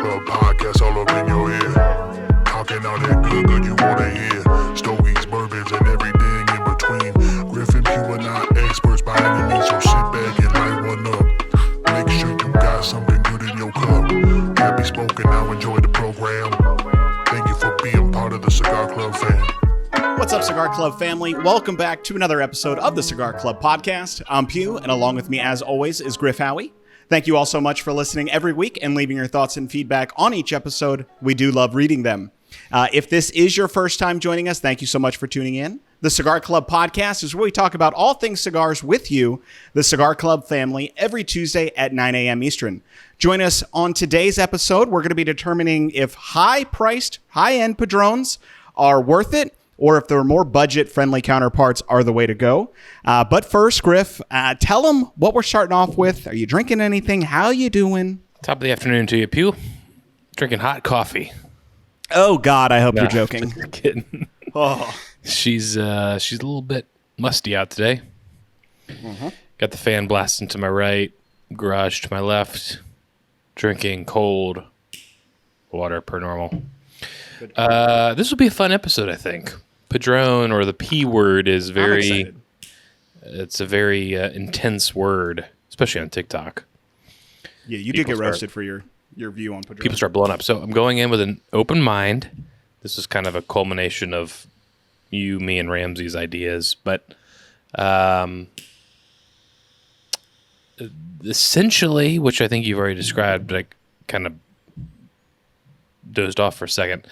Club podcast all up in your ear. Talking all that good you wanna hear. Stogies, bourbons, and everything in between. Griff and Pugh are not experts by any means, so sit back and light one up. Make sure you got something good in your cup. Happy spoken, now enjoy the program. Thank you for being part of the Cigar Club fam. What's up, Cigar Club family? Welcome back to another episode of the Cigar Club podcast. I'm Pugh, and along with me, as always, is Griff Howie. Thank you all so much for listening every week and leaving your thoughts and feedback on each episode. We do love reading them. If this is your first time joining us, thank you so much for tuning in. The Cigar Club podcast is where we talk about all things cigars with you, the Cigar Club family, every Tuesday at 9 a.m. Eastern. Join us on today's episode. We're going to be determining if high-priced, high-end Padrones are worth it, or if there are more budget-friendly counterparts are the way to go. But first, Griff, tell them what we're starting off with. Are you drinking anything? How you doing? Top of the afternoon to you, Pugh. Drinking hot coffee. Oh, God, I hope you're joking. Just kidding. Oh. She's a little bit musty out today. Mm-hmm. Got the fan blasting to my right, garage to my left. Drinking cold water per normal. This will be a fun episode, I think. Padrón, or the P word, is it's a very intense word, especially on TikTok. Yeah, you did get roasted for your view on Padrón. People start blowing up. So I'm going in with an open mind. This is kind of a culmination of you, me, and Ramsey's ideas. But essentially, which I think you've already described, but I kind of dozed off for a second.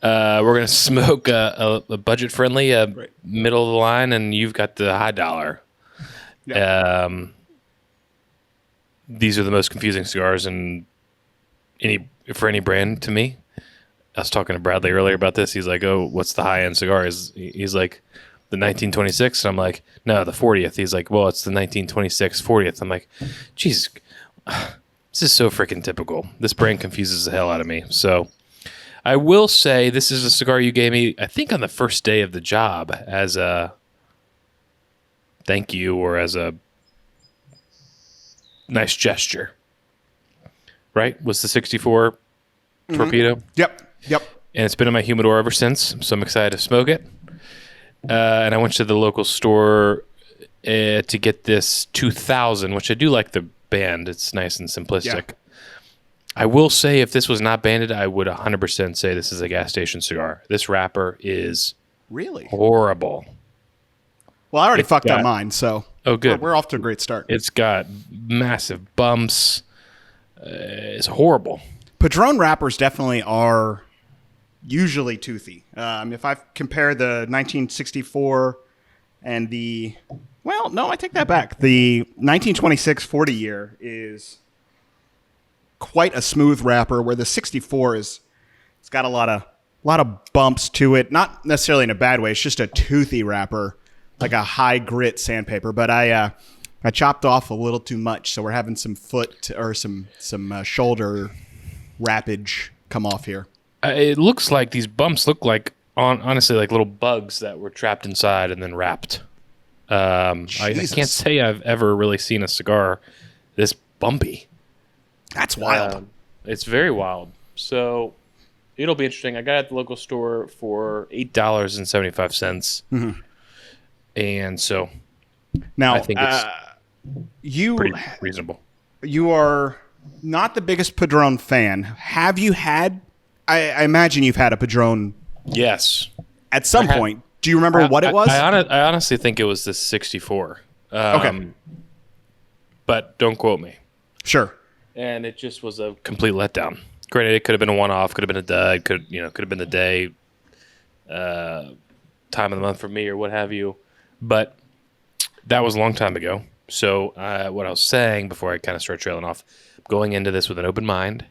We're going to smoke a budget-friendly, middle of the line, and you've got the high dollar. Yeah. These are the most confusing cigars for any brand to me. I was talking to Bradley earlier about this. He's like, "Oh, what's the high-end cigar?" He's like, "The 1926." And I'm like, "No, the 40th." He's like, "Well, it's the 1926 40th." I'm like, "Jesus, this is so freaking typical. This brand confuses the hell out of me." So I will say this is a cigar you gave me, I think, on the first day of the job as a thank you or as a nice gesture. Right? Was the 64 Torpedo? Yep. And it's been in my humidor ever since, so I'm excited to smoke it. And I went to the local store to get this 2000, which I do like the band. It's nice and simplistic. Yeah. I will say, if this was not banded, I would 100% say this is a gas station cigar. This wrapper is really horrible. Well, I already fucked up mine, so good. We're off to a great start. It's got massive bumps. It's horrible. Padrón wrappers definitely are usually toothy. If I compare the 1964 and I take that back. The 1926 40 year is quite a smooth wrapper, where the 64 it's got a lot of bumps to it. Not necessarily in a bad way. It's just a toothy wrapper, like a high grit sandpaper. But I chopped off a little too much, so we're having some foot or some shoulder wrappage come off here. It looks like these bumps look like, honestly, like little bugs that were trapped inside and then wrapped. I can't say I've ever really seen a cigar this bumpy. That's wild. It's very wild. So it'll be interesting. I got it at the local store for $8.75. Mm-hmm. And so now I think it's pretty reasonable. You are not the biggest Padrón fan. Have you had, I imagine you've had a Padrón. Yes. At some point. Do you remember what it was? I honestly think it was the 64. Okay. But don't quote me. Sure. And it just was a complete letdown. Granted, it could have been a one-off, could have been a dud, could have been the day, time of the month for me or what have you. But that was a long time ago. So what I was saying before I kind of start trailing off, going into this with an open mind,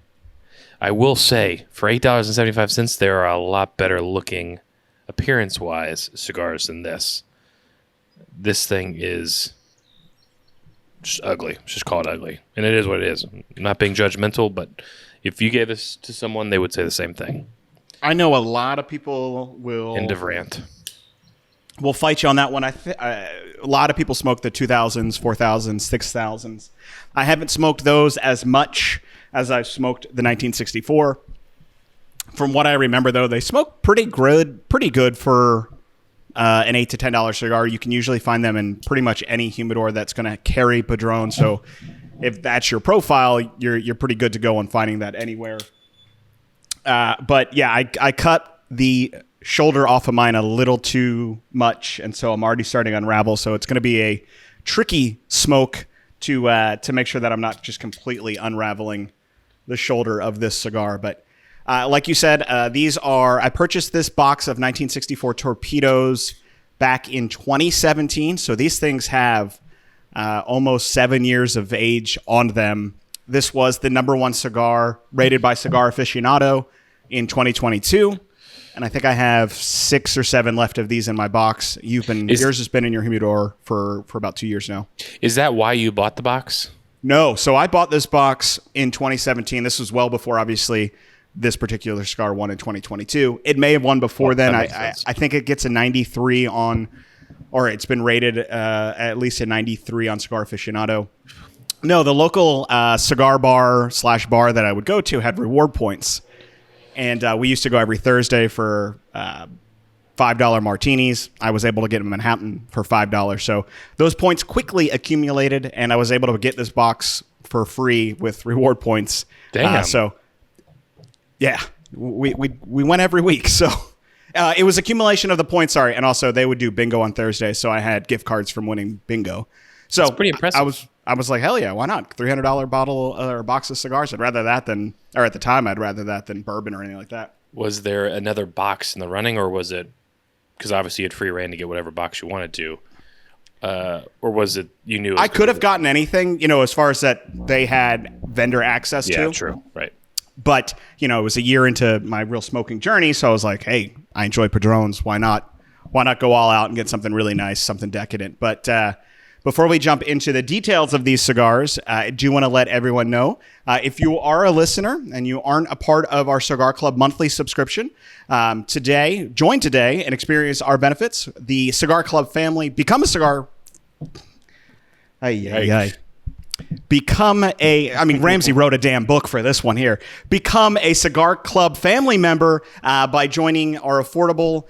I will say for $8.75, there are a lot better looking, appearance-wise, cigars than this. This thing is just ugly. Let's just call it ugly. And it is what it is. I'm not being judgmental, but if you gave this to someone, they would say the same thing. I know a lot of people will... End of rant. We'll fight you on that one. A lot of people smoke the 2000s, 4000s, 6000s. I haven't smoked those as much. as I've smoked the 1964. From what I remember, though, they smoke pretty good for an $8 to $10 cigar. You can usually find them in pretty much any humidor that's going to carry Padrón. So if that's your profile, you're pretty good to go on finding that anywhere. But yeah, I cut the shoulder off of mine a little too much, and so I'm already starting to unravel. So it's going to be a tricky smoke to make sure that I'm not just completely unraveling the shoulder of this cigar. But like you said, I purchased this box of 1964 torpedoes back in 2017. So these things have almost 7 years of age on them. This was the number one cigar rated by Cigar Aficionado in 2022. And I think I have 6 or 7 left of these in my box. Yours has been in your humidor for about 2 years now. Is that why you bought the box? No. So I bought this box in 2017. This was well before, obviously, this particular cigar won in 2022. It may have won before then. I think it gets a 93 on, or it's been rated at least a 93 on Cigar Aficionado. No, the local cigar bar / bar that I would go to had reward points. And we used to go every Thursday for $5 martinis. I was able to get them in Manhattan for $5. So those points quickly accumulated, and I was able to get this box for free with reward points. Damn. So yeah, we went every week. So it was accumulation of the points. Sorry, and also they would do bingo on Thursday, so I had gift cards from winning bingo. So that's pretty impressive. I was like, hell yeah, why not? $300 bottle or box of cigars. I'd rather that than, or at the time, I'd rather that than bourbon or anything like that. Was there another box in the running, or was it, because obviously you had free reign to get whatever box you wanted to, or was it you knew? I could have gotten anything, as far as that they had vendor access to. Yeah, true, right. But, it was a year into my real smoking journey, so I was like, hey, I enjoy Padrones. Why not go all out and get something really nice, something decadent? But before we jump into the details of these cigars, I do want to let everyone know, if you are a listener and you aren't a part of our Cigar Club monthly subscription, join today and experience our benefits. The Cigar Club family, become a cigar... Ramsey wrote a damn book for this one here. Become a Cigar Club family member by joining our affordable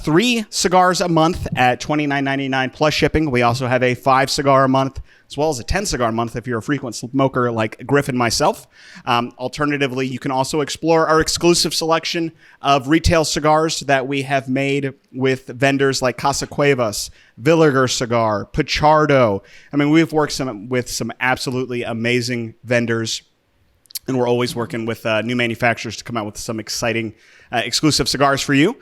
3 cigars a month at $29.99 plus shipping. We also have a 5 cigar a month, as well as a 10 cigar a month if you're a frequent smoker like Griff and myself. Alternatively, you can also explore our exclusive selection of retail cigars that we have made with vendors like Casa Cuevas, Villiger Cigar, Pichardo. We've worked with some absolutely amazing vendors, and we're always working with new manufacturers to come out with some exciting exclusive cigars for you.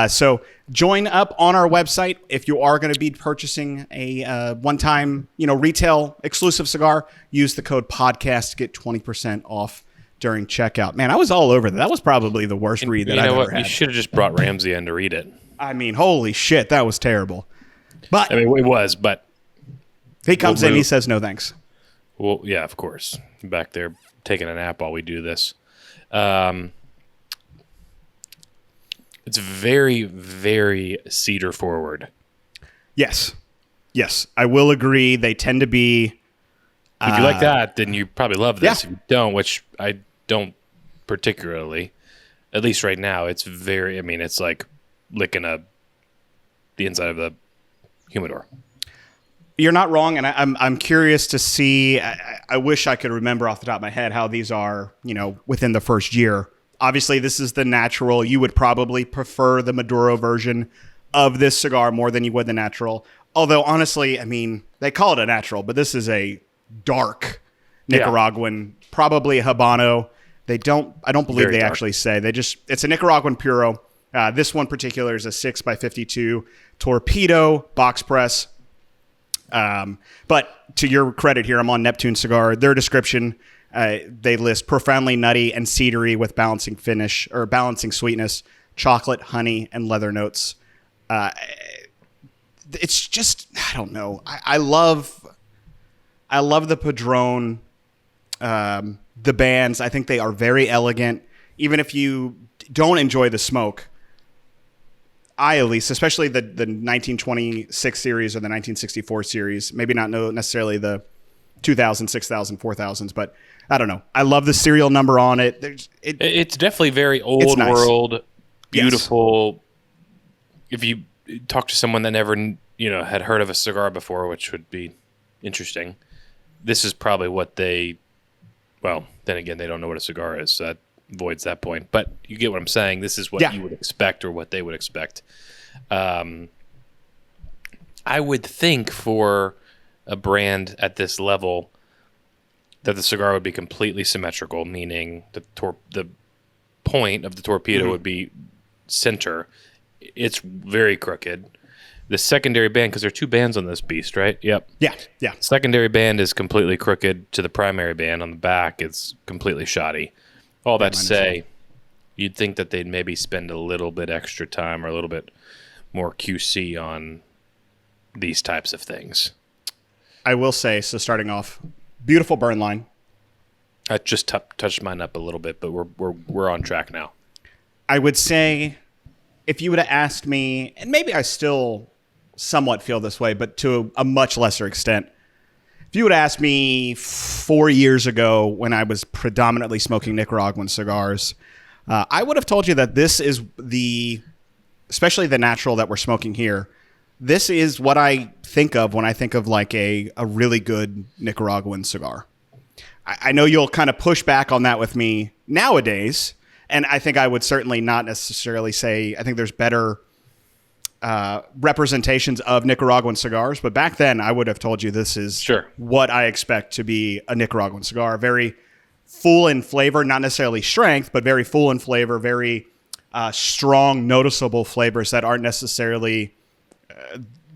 So join up on our website. If you are going to be purchasing a one-time, retail exclusive cigar, use the code podcast to get 20% off during checkout. Man, I was all over that. That was probably the worst read that I've ever had. You should have just brought Ramsey in to read it. Holy shit, that was terrible. But it was, but he comes in, he says no thanks. Well, yeah, of course. Back there taking a nap while we do this. It's very, very cedar forward. Yes, I will agree. They tend to be. If you like that, then you probably love this. Yeah. If you don't, which I don't particularly, at least right now, it's very. It's like licking the inside of the humidor. You're not wrong, and I'm curious to see. I wish I could remember off the top of my head how these are, within the first year. Obviously, this is the natural. You would probably prefer the Maduro version of this cigar more than you would the natural. Although, honestly, they call it a natural, but this is a dark Nicaraguan, probably a Habano. I don't believe very they dark. Actually say. It's a Nicaraguan Puro. This one in particular is a 6x52 torpedo box press. But to your credit here, I'm on Neptune Cigar. Their description, they list profoundly nutty and cedary with balancing finish or balancing sweetness, chocolate, honey, and leather notes. It's just, I don't know. I love the Padrón, the bands. I think they are very elegant. Even if you don't enjoy the smoke, at least, especially the 1926 series or the 1964 series, maybe not necessarily the 2,000, 6,000, 4,000s, but I don't know. I love the serial number on it. It's definitely very old nice. World, beautiful. Yes. If you talk to someone that never, had heard of a cigar before, which would be interesting, this is probably what they. Well, then again, they don't know what a cigar is, so that voids that point. But you get what I'm saying. This is what you would expect, or what they would expect. I would think for a brand at this level that the cigar would be completely symmetrical, meaning the point of the torpedo would be center. It's very crooked. The secondary band, because there are two bands on this beast, right? Yep. Yeah. Secondary band is completely crooked to the primary band. On the back, it's completely shoddy. All that to say, you'd think that they'd maybe spend a little bit extra time or a little bit more QC on these types of things. I will say, so starting off, beautiful burn line. I just touched mine up a little bit, but we're on track now. I would say, if you would have asked me, and maybe I still somewhat feel this way, but to a much lesser extent, if you would have asked me 4 years ago when I was predominantly smoking Nicaraguan cigars, I would have told you that this is especially the natural that we're smoking here, this is what I think of when I think of like a really good Nicaraguan cigar. I know you'll kind of push back on that with me nowadays, and I think I would certainly not necessarily say, I think there's better representations of Nicaraguan cigars, but back then I would have told you this is what I expect to be a Nicaraguan cigar. Very full in flavor, not necessarily strength, but very full in flavor, very strong, noticeable flavors that aren't necessarily...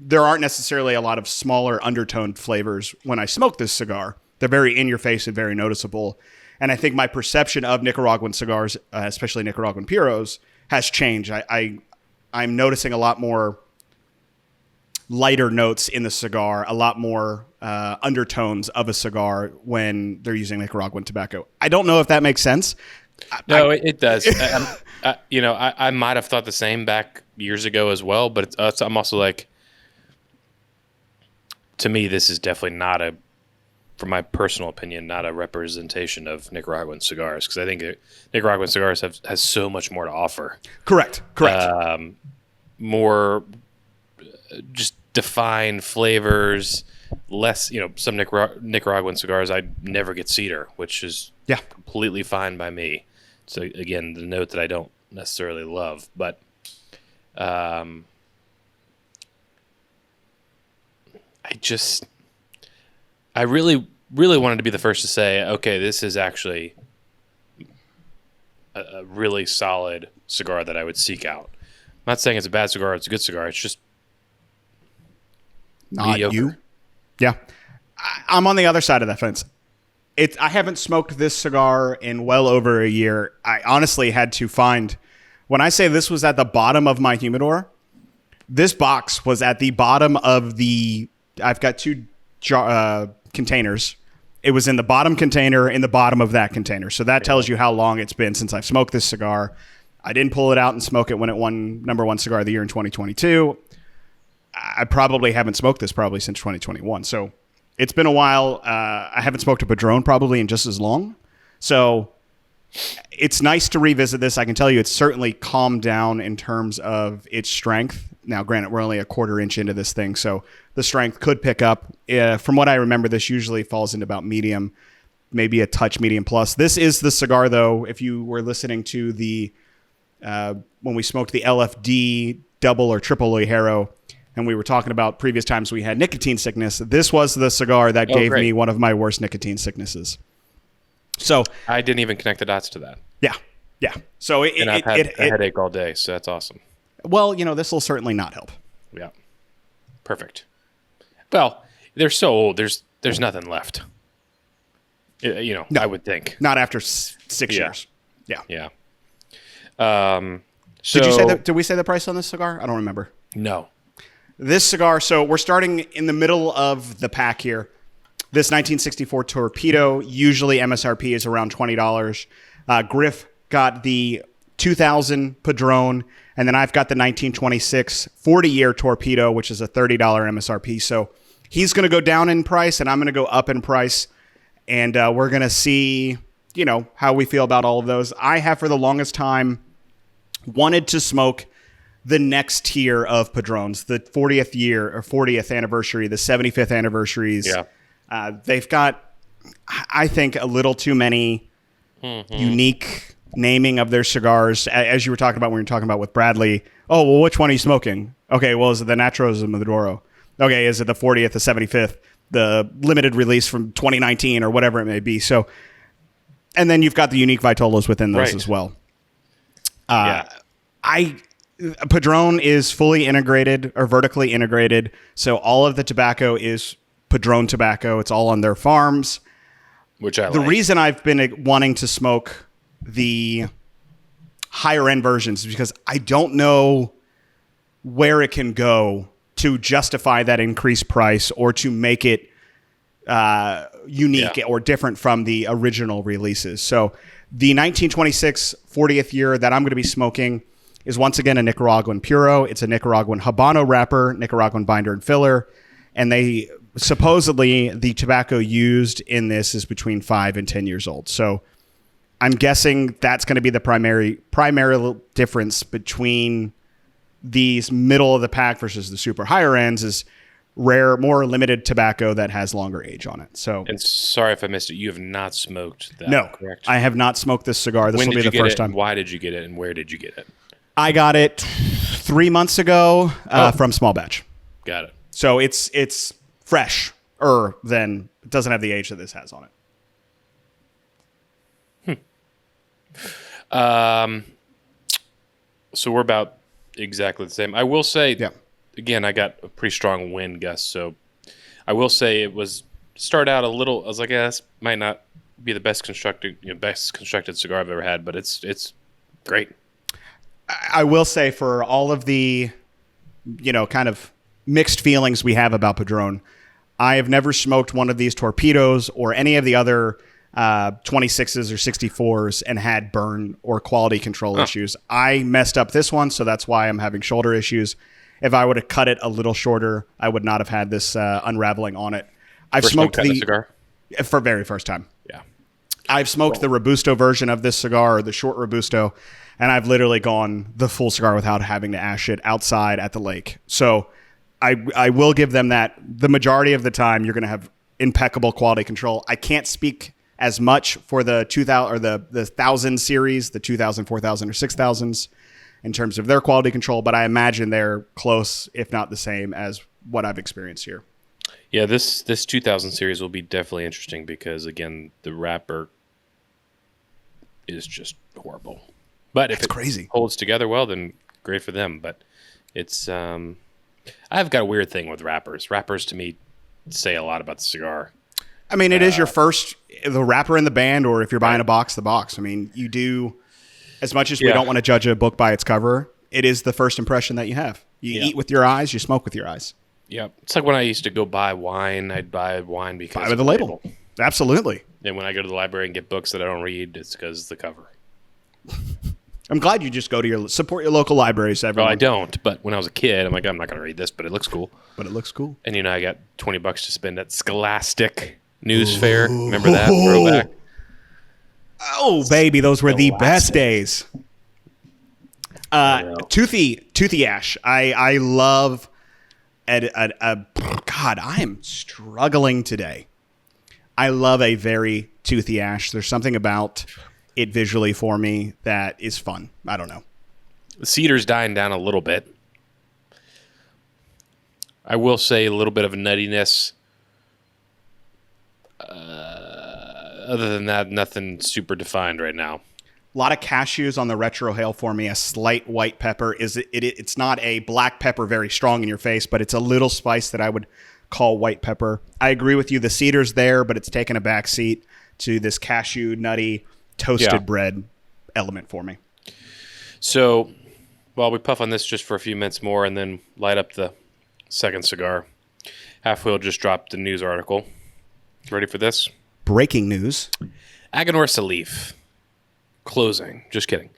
there aren't necessarily a lot of smaller undertoned flavors when I smoke this cigar. They're very in your face and very noticeable. And I think my perception of Nicaraguan cigars, especially Nicaraguan Puros, has changed. I'm noticing a lot more lighter notes in the cigar, a lot more undertones of a cigar when they're using Nicaraguan tobacco. I don't know if that makes sense. No, it does. I might have thought the same back years ago as well, but I'm also like, to me, this is definitely not from my personal opinion, not a representation of Nicaraguan cigars, because I think Nicaraguan cigars has so much more to offer. Correct. More just defined flavors, less, some Nicaraguan cigars, I never get cedar, which is completely fine by me. So again, the note that I don't necessarily love, but I really, really wanted to be the first to say, okay, this is actually a really solid cigar that I would seek out. I'm not saying it's a bad cigar, it's a good cigar, it's just not mediocre. You. Yeah. I'm on the other side of that fence. I haven't smoked this cigar in well over a year. I honestly had to find, when I say this was at the bottom of my humidor, this box was at the bottom of I've got two containers. It was in the bottom container, in the bottom of that container. So that tells you how long it's been since I've smoked this cigar. I didn't pull it out and smoke it when it won #1 cigar of the year in 2022. I probably haven't smoked this since 2021. So it's been a while. I haven't smoked a Padrón probably in just as long. So it's nice to revisit this. I can tell you it's certainly calmed down in terms of its strength. Now, granted, we're only a quarter inch into this thing, so the strength could pick up. From what I remember, this usually falls into about medium, maybe a touch medium plus. This is the cigar, though, if you were listening to when we smoked the LFD double or triple Ligero, and we were talking about previous times we had nicotine sickness, this was the cigar that gave me one of my worst nicotine sicknesses. So I didn't even connect the dots to that. Yeah. So I've had a headache all day, so that's awesome. Well, this will certainly not help. Yeah. Perfect. Well, they're so old. There's nothing left. No, I would think. Not after 6 years. Yeah. So did we say the price on this cigar? I don't remember. No. This cigar, so we're starting in the middle of the pack here. This 1964 Torpedo, usually MSRP is around $20. Griff got the 2000 Padrón, and then I've got the 1926 40-year Torpedo, which is a $30 MSRP. So he's going to go down in price and I'm going to go up in price. And we're going to see, how we feel about all of those. I have for the longest time wanted to smoke the next tier of Padrones, the 40th year or 40th anniversary, the 75th anniversaries. Yeah. They've got, I think, a little too many unique naming of their cigars. As you were talking about when you were talking about with Bradley, oh, well, which one are you smoking? Okay, well, is it the Natros or Maduro? Okay, is it the 40th, the 75th, the limited release from 2019 or whatever it may be? So, and then you've got the unique Vitolas within those as well. Padron is fully integrated or vertically integrated. So all of the tobacco is Padron tobacco. It's all on their farms. Which I like. The reason I've been wanting to smoke the higher end versions is because I don't know where it can go to justify that increased price or to make it unique or different from the original releases. So the 1926 40th year that I'm going to be smoking is once again a Nicaraguan Puro. It's a Nicaraguan Habano wrapper, Nicaraguan binder and filler. And they supposedly the tobacco used in this is between 5 and 10 years old. So I'm guessing that's going to be the primary difference between these middle of the pack versus the super higher ends is rare, more limited tobacco that has longer age on it. So, and sorry if I missed it. You have not smoked that. No, correct? I have not smoked this cigar. This will be the first time. Why did you get it, and where did you get it? I got it 3 months ago from Small Batch. Got it. So it's fresh, then it doesn't have the age that this has on it. So we're about exactly the same. I will say, Yeah. again, I got a pretty strong wind gust, so I will say it was start out a little. I was like, this might not be the best constructed cigar I've ever had, but it's great. I will say for all of the, kind of mixed feelings we have about Padron, I have never smoked one of these torpedoes or any of the other 26s or 64s and had burn or quality control issues. I messed up this one, so that's why I'm having shoulder issues. If I would have cut it a little shorter, I would not have had this unraveling on it. I've smoked the cigar for very first time. Yeah, I've smoked the Robusto version of this cigar, or the short Robusto, and I've literally gone the full cigar without having to ash it outside at the lake. So I will give them that. The majority of the time, you're going to have impeccable quality control. I can't speak as much for the 2000 or the 1000 series, the 2000, 4000, or 6000s in terms of their quality control, but I imagine they're close, if not the same, as what I've experienced here. Yeah, this 2000 series will be definitely interesting because, again, the wrapper is just horrible. But if it crazy holds together well, then great for them. But it's I've got a weird thing with wrappers. Wrappers to me say a lot about the cigar. I mean, it is your first, the wrapper in the band, or if you're buying a box, the box. I mean, you do, as much as we don't want to judge a book by its cover, it is the first impression that you have. You eat with your eyes, you smoke with your eyes. Yeah. It's like when I used to go buy wine, I'd buy wine because buy with the label. Absolutely. And when I go to the library and get books that I don't read, it's because of the cover. I'm glad you just go to support your local libraries, everyone. Well, I don't, but when I was a kid, I'm like, I'm not going to read this, but it looks cool. But it looks cool. And, I got $20 to spend at Scholastic News Fair. Remember that throwback? Oh, baby, those were the best days. Toothy Ash. I love. God, I am struggling today. I love a very Toothy Ash. There's something about it visually for me that is fun. I don't know. The cedar's dying down a little bit. I will say a little bit of a nuttiness. Other than that, nothing super defined right now. A lot of cashews on the retrohale for me. A slight white pepper. It's not a black pepper very strong in your face, but it's a little spice that I would call white pepper. I agree with you. The cedar's there, but it's taken a back seat to this cashew, nutty, toasted bread element for me. So, while we puff on this just for a few minutes more and then light up the second cigar, Half Wheel just dropped a news article. Ready for this? Breaking news. Aganor Salif closing. Just kidding.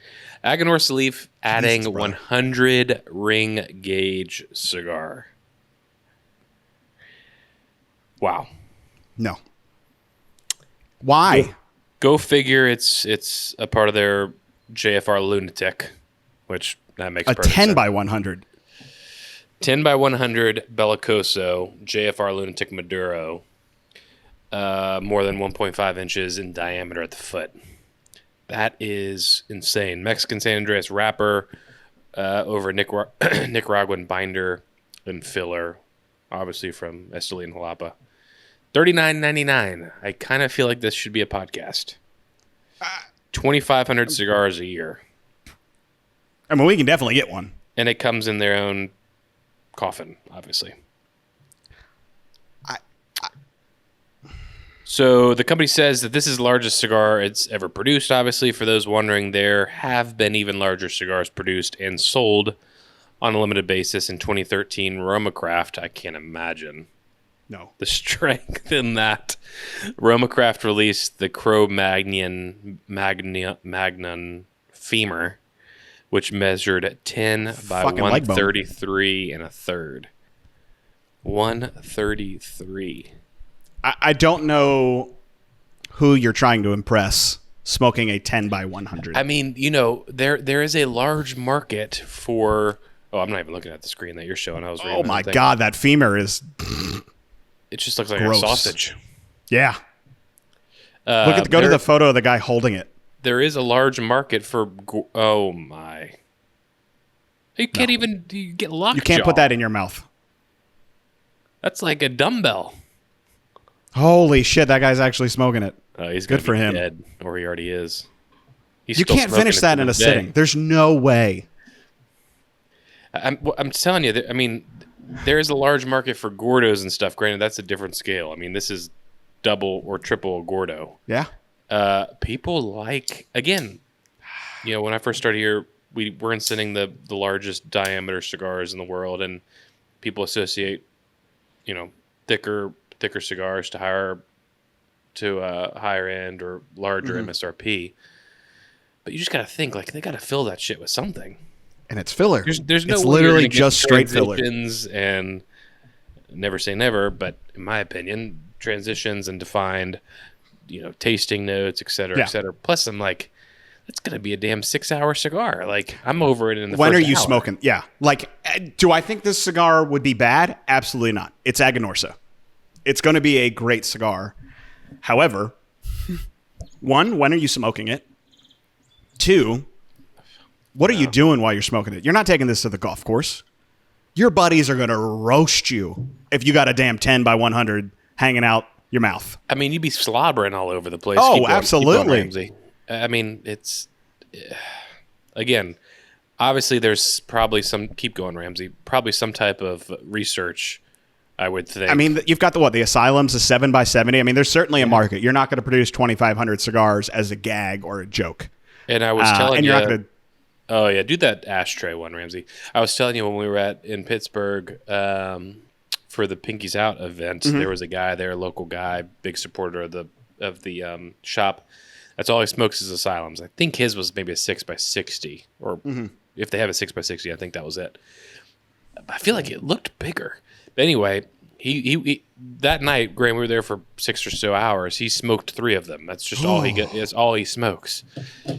Aganor Salif adding Jesus, 100 ring gauge cigar. Wow. No. Why? Go figure. It's a part of their JFR Lunatic, which that makes A perfect 10 sense. by 100. 10 by 100 Bellicoso JFR Lunatic Maduro, more than 1.5 inches in diameter at the foot. That is insane. Mexican San Andreas wrapper over Nicaraguan binder and filler, obviously from Esteli and Jalapa. $39.99. I kind of feel like this should be a podcast. 2,500 cigars a year. I mean, we can definitely get one. And it comes in their own coffin, obviously. So the company says that this is the largest cigar it's ever produced, obviously. For those wondering, there have been even larger cigars produced and sold on a limited basis. In 2013, Romacraft, I can't imagine No. the strength in that. Romacraft released the Cro-Magnon Femur, which measured 10 by Fucking leg bone. 133 and a third. 133. I don't know who you're trying to impress smoking a 10 by 100. I mean, there is a large market for. Oh, I'm not even looking at the screen that you're showing. I was reading. Oh my God, that femur is. It just looks like Gross. a sausage. Yeah. Go to the photo of the guy holding it. There is a large market for. Oh my! You can't even get lockjaw. You can't put that in your mouth. That's like a dumbbell. Holy shit, that guy's actually smoking it. He's Good gonna for be him. Dead, or he already is. He's You still can't smoking finish it that to in a this day. sitting. There's no way. I'm telling you. I mean, there is a large market for Gordos and stuff. Granted, that's a different scale. I mean, this is double or triple Gordo. Yeah. People like, again, when I first started here, we weren't sending the largest diameter cigars in the world, and people associate, thicker cigars to higher end or larger MSRP. But you just got to think, like, they got to fill that shit with something. And it's filler. There's no it's way literally you're gonna just get straight filler. transitions and never say never, but in my opinion, transitions and defined, tasting notes, et cetera, Yeah. et cetera. Plus, I'm like, it's gonna be a damn 6-hour cigar. Like, I'm over it in the When first are you hour. smoking? Yeah. Like, do I think this cigar would be bad? Absolutely not. It's Aganorsa. It's going to be a great cigar. However, one, when are you smoking it? Two, what are you doing while you're smoking it? You're not taking this to the golf course. Your buddies are going to roast you if you got a damn 10 by 100 hanging out your mouth. I mean, you'd be slobbering all over the place. Oh, Keep going, absolutely. Ramsey. I mean, it's again, obviously there's probably keep going, Ramsey, probably some type of research, I would think. I mean, you've got the Asylums, the 7 by 70. I mean, there's certainly a market. You're not going to produce 2,500 cigars as a gag or a joke. And I was telling and you, you're not going to. oh yeah, do that ashtray one, Ramsey. I was telling you when we were in Pittsburgh for the Pinkies Out event, there was a guy there, a local guy, big supporter of the shop. That's all he smokes is Asylums. I think his was maybe a 6 by 60, or if they have a 6 by 60, I think that was it. I feel like it looked bigger. But anyway, he that night, Graham, we were there for 6 or so hours. He smoked 3 of them. That's just all he get. It's all he smokes.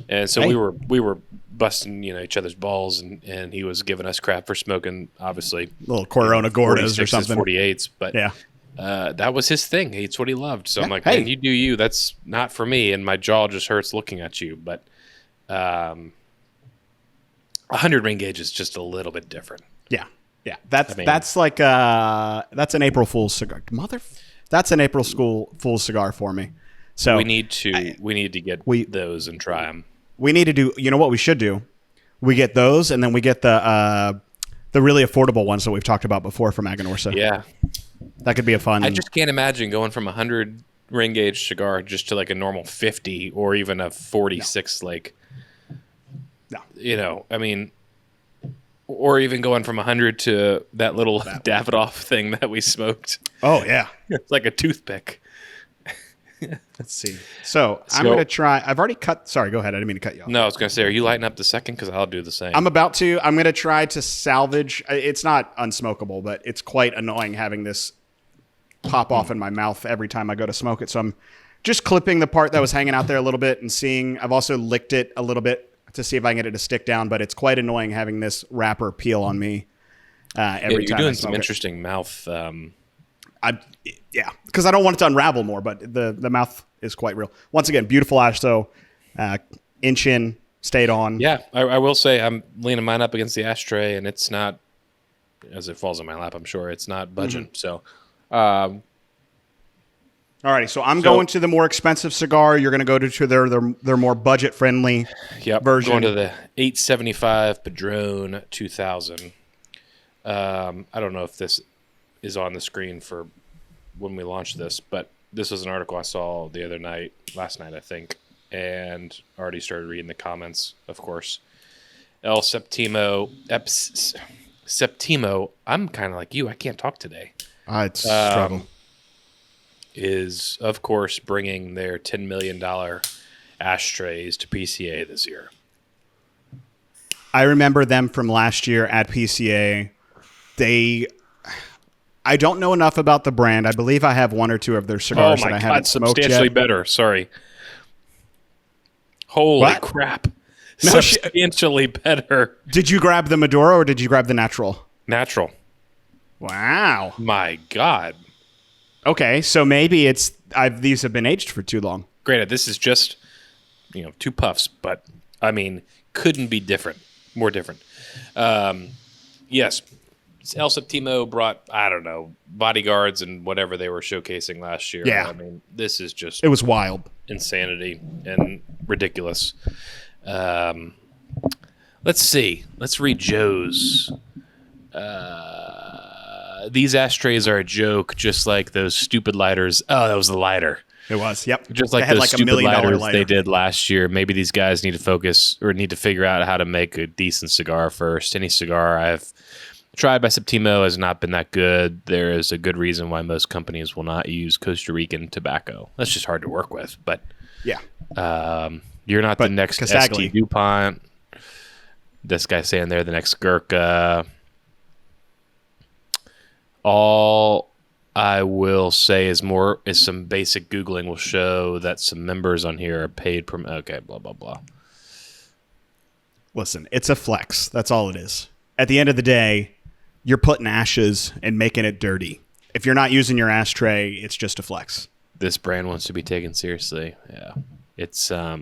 And so we were busting each other's balls, and he was giving us crap for smoking, obviously, Little Corona Gordas or 46s, something. 48s. But Yeah. that was his thing. It's what he loved. So I'm like, Hey. man, you do you. That's not for me. And my jaw just hurts looking at you. But 100 ring gauge is just a little bit different. Yeah. Yeah. That's like that's an April Fool's cigar. That's an April Fool's cigar for me. So we need to get those and try them. we need to do, what we should do? We get those, and then we get the really affordable ones that we've talked about before from Aganorsa. Yeah. That could be a fun. I just can't imagine going from 100 ring gauge cigar just to like a normal 50 or even a 46 No. I mean, or even going from 100 to that little Davidoff thing that we smoked. Oh, yeah. It's like a toothpick. Let's see. So I'm going to try. I've already cut. Sorry, go ahead. I didn't mean to cut you off. No, I was going to say, are you lighting up the second? Because I'll do the same. I'm going to try to salvage. It's not unsmokable, but it's quite annoying having this pop off in my mouth every time I go to smoke it. So I'm just clipping the part that was hanging out there a little bit and seeing. I've also licked it a little bit to see if I can get it to stick down, but it's quite annoying having this wrapper peel on me every time. You're doing some interesting mouth. Because I don't want it to unravel more, but the mouth is quite real. Once again, beautiful ash though. Inch in, stayed on. Yeah, I will say I'm leaning mine up against the ashtray, and it's not, as it falls on my lap, I'm sure it's not budging. Mm-hmm. So, Alrighty, so I'm going to the more expensive cigar. You're going to go to their more budget friendly version. Going to the 875 Padrón 2000. I don't know if this is on the screen for when we launched this, but this was an article I saw last night, I think, and already started reading the comments, of course. El Septimo, I'm kind of like you. I can't talk today. It's struggle. Is, of course, bringing their $10 million ashtrays to PCA this year. I remember them from last year at PCA. I don't know enough about the brand. I believe I have one or two of their cigars that I haven't smoked yet. Substantially better. Sorry. Holy crap. No, substantially better. Did you grab the Maduro or did you grab the natural? Natural. Wow. My God. Okay, so maybe these have been aged for too long. Granted, this is just, 2 puffs, but I mean, couldn't be more different. Yes, El Septimo brought, I don't know, bodyguards and whatever they were showcasing last year. Yeah. I mean, this is just... It was wild. Insanity and ridiculous. Let's see. Let's read Joe's. These ashtrays are a joke, just like those stupid lighters. Oh, that was the lighter. It was, yep. Just like those stupid lighters they did last year. Maybe these guys need to focus or need to figure out how to make a decent cigar first. Any cigar I've tried by Septimo has not been that good. There is a good reason why most companies will not use Costa Rican tobacco. That's just hard to work with. But yeah, you're not the next Casagli. ST DuPont. This guy saying they're the next Gurkha. All I will say is some basic Googling will show that some members on here are paid from. Okay, blah, blah, blah. Listen, it's a flex. That's all it is. At the end of the day, you're putting ashes and making it dirty. If you're not using your ashtray, it's just a flex. This brand wants to be taken seriously. Yeah. It's, I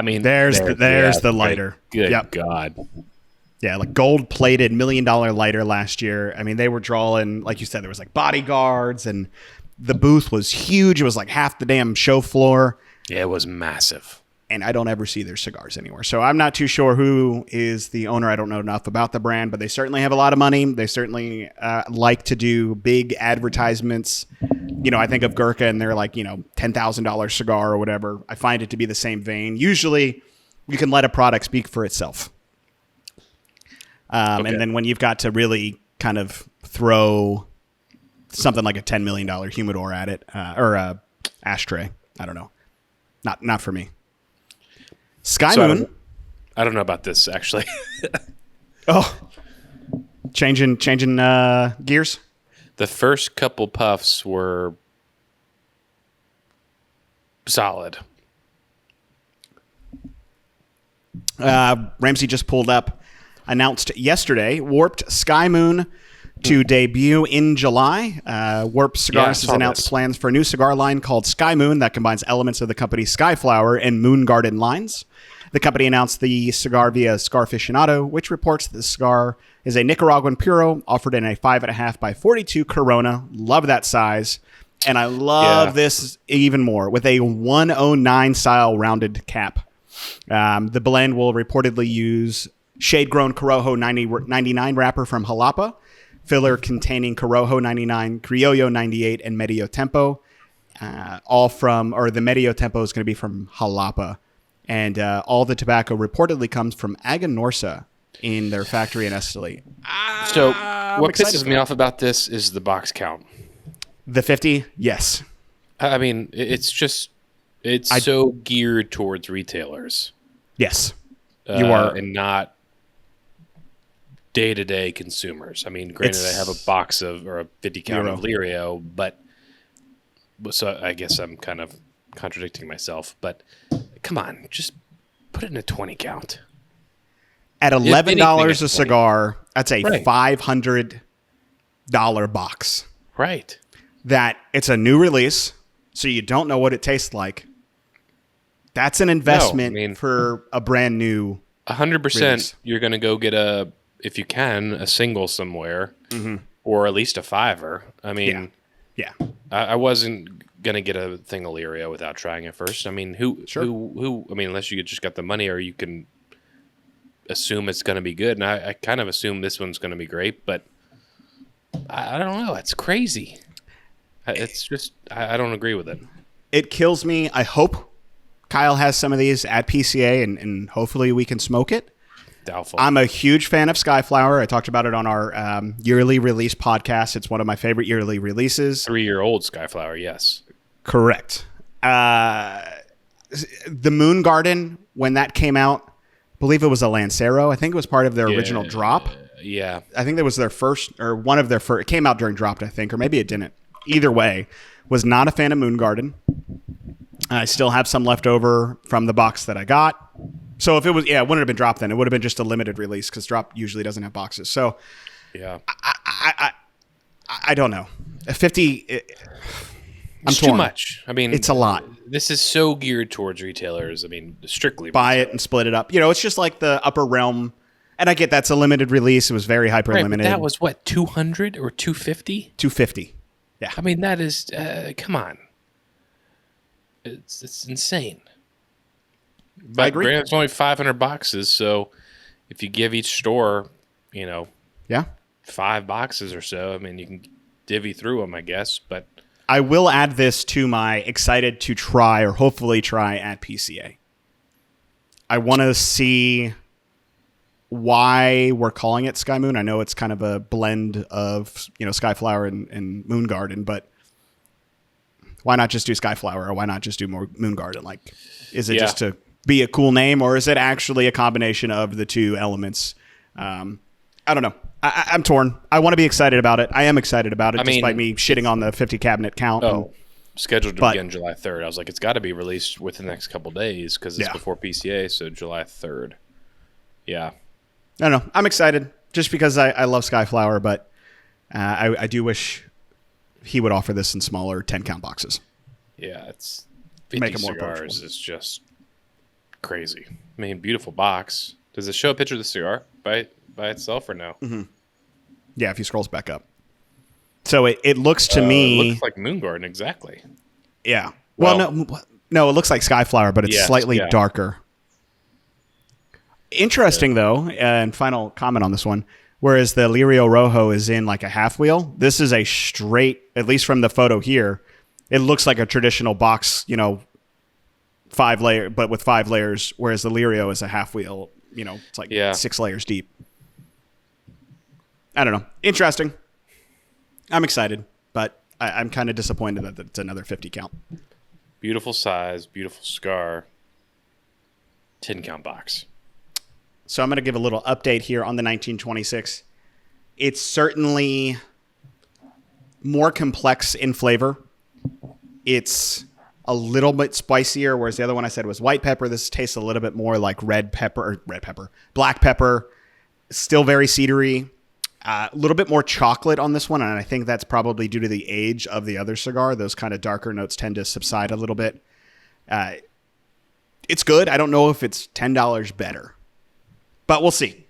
mean, there's the lighter. Good God. Yeah, like gold-plated $1 million lighter last year. I mean, they were drawing, like you said, there was like bodyguards, and the booth was huge. It was like half the damn show floor. Yeah, it was massive. And I don't ever see their cigars anywhere. So I'm not too sure who is the owner. I don't know enough about the brand, but they certainly have a lot of money. They certainly like to do big advertisements. I think of Gurkha and they're like, $10,000 cigar or whatever. I find it to be the same vein. Usually you can let a product speak for itself. Okay. And then when you've got to really kind of throw something like a $10 million humidor at it, or a ashtray, I don't know. Not for me. Sky Moon. I don't know about this, actually. Oh, changing gears. The first couple puffs were solid. Ramsey just pulled up. Announced yesterday, Warped Sky Moon to debut in July. Warped Cigars has announced plans for a new cigar line called Sky Moon that combines elements of the company's Skyflower and Moon Garden lines. The company announced the cigar via Scarficionado, which reports that the cigar is a Nicaraguan Puro offered in a 5.5 by 42 Corona. Love that size. And I love this even more with a 109 style rounded cap. The blend will reportedly use shade-grown Corojo 99 wrapper from Jalapa, filler containing Corojo 99, Criollo 98, and Medio Tempo. The Medio Tempo is going to be from Jalapa. And all the tobacco reportedly comes from Aganorsa in their factory in Esteli. So what pisses me off about this is the box count. The 50? Yes. I mean, it's so geared towards retailers. Yes. You are. And not day-to-day consumers. I mean, granted, I have a box of or a 50 count of Lirio, but so I guess I'm kind of contradicting myself. But come on, just put it in a 20 count. At $11 a cigar, that's a $500 box. Right. That it's a new release, so you don't know what it tastes like. That's an investment for a brand new 100%. You're going to go get if you can, a single somewhere, or at least a $5. I mean, yeah. I wasn't going to get a thing of Lirio without trying it first. I mean, who, I mean, unless you just got the money or you can assume it's going to be good. And I kind of assume this one's going to be great, but I don't know. It's crazy. It's just, I don't agree with it. It kills me. I hope Kyle has some of these at PCA and hopefully we can smoke it. Doubtful. I'm a huge fan of Skyflower. I talked about it on our yearly release podcast. It's one of my favorite yearly releases. 3-year-old Skyflower, yes. Correct. The Moon Garden, when that came out, I believe it was a Lancero. I think it was part of their original drop. Yeah. I think that was their first, or one of their first. It came out during dropped, I think, or maybe it didn't. Either way, was not a fan of Moon Garden. I still have some left over from the box that I got. So if it was, it wouldn't have been dropped then. It would have been just a limited release because drop usually doesn't have boxes. So yeah, I don't know. 50. It's too much. I mean, it's a lot. This is so geared towards retailers. I mean, strictly buy it and split it up. You know, it's just like the Upper Realm. And I get that's a limited release. It was very hyper limited. That was what, 200 or 250? 250. Yeah. I mean, that is come on. It's insane. But I agree. Granted, it's only 500 boxes, so if you give each store, 5 boxes or so, I mean, you can divvy through them, I guess. But I will add this to my excited to try or hopefully try at PCA. I want to see why we're calling it Sky Moon. I know it's kind of a blend of Skyflower and Moon Garden, but why not just do Skyflower or why not just do more Moon Garden? Like, is it just to be a cool name or is it actually a combination of the two elements? I don't know. I'm torn. I want to be excited about it. I am excited about it, despite me shitting on the 50 cabinet count. Scheduled to begin July 3rd. I was like, it's got to be released within the next couple days because it's before PCA, so July 3rd. Yeah. I don't know. I'm excited just because I love Skyflower, but I do wish he would offer this in smaller 10-count boxes. Yeah, it's 50 cigars is just crazy. I mean, beautiful box. Does it show a picture of the cigar by itself or no? Mm-hmm. Yeah, if he scrolls back up. So it looks to me... It looks like Moon Garden, exactly. Yeah. Well, no, it looks like Skyflower, but it's slightly darker. Interesting, though, and final comment on this one, whereas the Lirio Rojo is in like a half wheel, this is a straight, at least from the photo here, it looks like a traditional box, 5 layer, but with 5 layers, whereas the Lirio is a half wheel, it's like 6 layers deep. I don't know. Interesting. I'm excited, but I'm kind of disappointed that it's another 50 count. Beautiful size, beautiful cigar, 10-count box. So I'm going to give a little update here on the 1926. It's certainly more complex in flavor. It's a little bit spicier, whereas the other one I said was white pepper. This tastes a little bit more like black pepper. Still very cedary. A little bit more chocolate on this one, and I think that's probably due to the age of the other cigar. Those kind of darker notes tend to subside a little bit. It's good. I don't know if it's $10 better, but we'll see.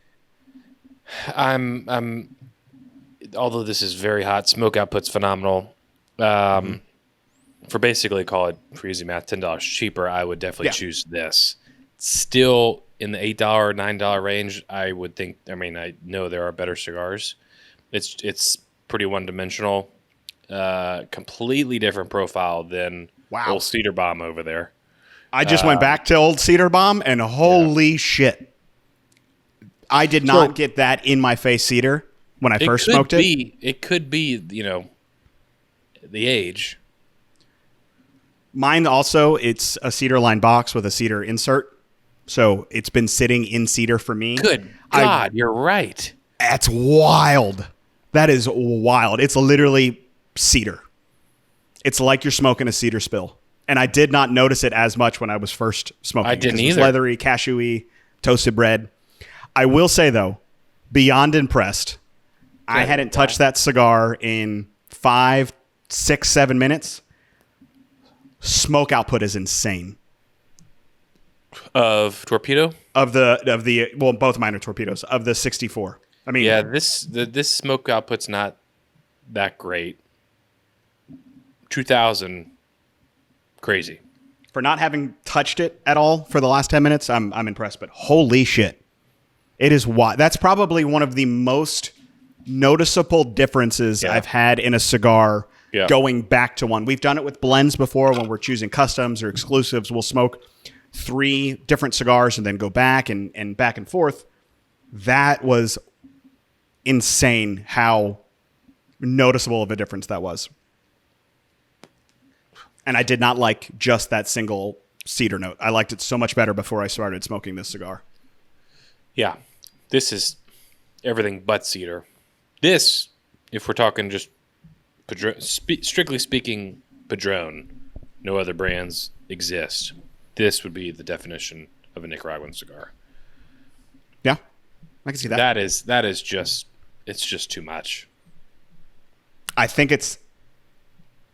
I'm although this is very hot, smoke output's phenomenal. For basically for easy math, $10 cheaper, I would definitely choose this. Still in the $8, $9 range, I would think. I mean, I know there are better cigars. It's pretty one-dimensional, completely different profile than old Cedar Bomb over there. I just went back to old Cedar Bomb, and holy shit. I did not get that in my face cedar when I first smoked it. It could be, the age. Mine also, it's a cedar line box with a cedar insert. So it's been sitting in cedar for me. Good God, you're right. That's wild. That is wild. It's literally cedar. It's like you're smoking a cedar spill. And I did not notice it as much when I was first smoking. I didn't It was either. leathery, cashewy, toasted bread. I will say, though, beyond impressed. I hadn't touched that cigar in 5, 6, 7 minutes. Smoke output is insane. Of Torpedo? Of the well, both mine are torpedoes. Of the 64. I mean, Yeah, this smoke output's not that great. 2000, crazy. for not having touched it at all for the last 10 minutes, I'm impressed. But holy shit, it is wild. That's probably one of the most noticeable differences I've had in a cigar going back to one. We've done it with blends before when we're choosing customs or exclusives. We'll smoke 3 different cigars and then go back and back and forth. That was insane how noticeable of a difference that was. And I did not like just that single cedar note. I liked it so much better before I started smoking this cigar. Yeah, this is everything but cedar. This, if we're talking just Padron, strictly speaking, Padron, no other brands exist. This would be the definition of a Nicaraguan cigar. Yeah, I can see that. That is just, it's just too much. I think it's,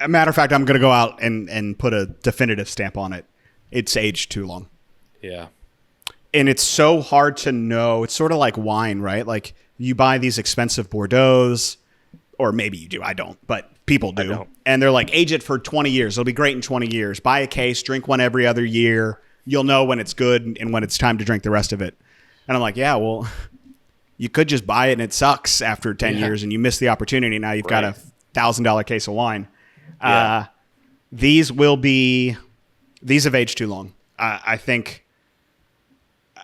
a matter of fact, I'm going to go out and put a definitive stamp on it. It's aged too long. Yeah. And it's so hard to know. It's sort of like wine, right? Like you buy these expensive Bordeaux's, or maybe you do. I don't, but people do. don't. And they're like, age it for 20 years. It'll be great in 20 years. Buy a case, drink one every other year. You'll know when it's good and when it's time to drink the rest of it. And I'm like, yeah, well, you could just buy it and it sucks after 10 years and you miss the opportunity. Now you've got a $1,000 case of wine. Yeah. These have aged too long. I think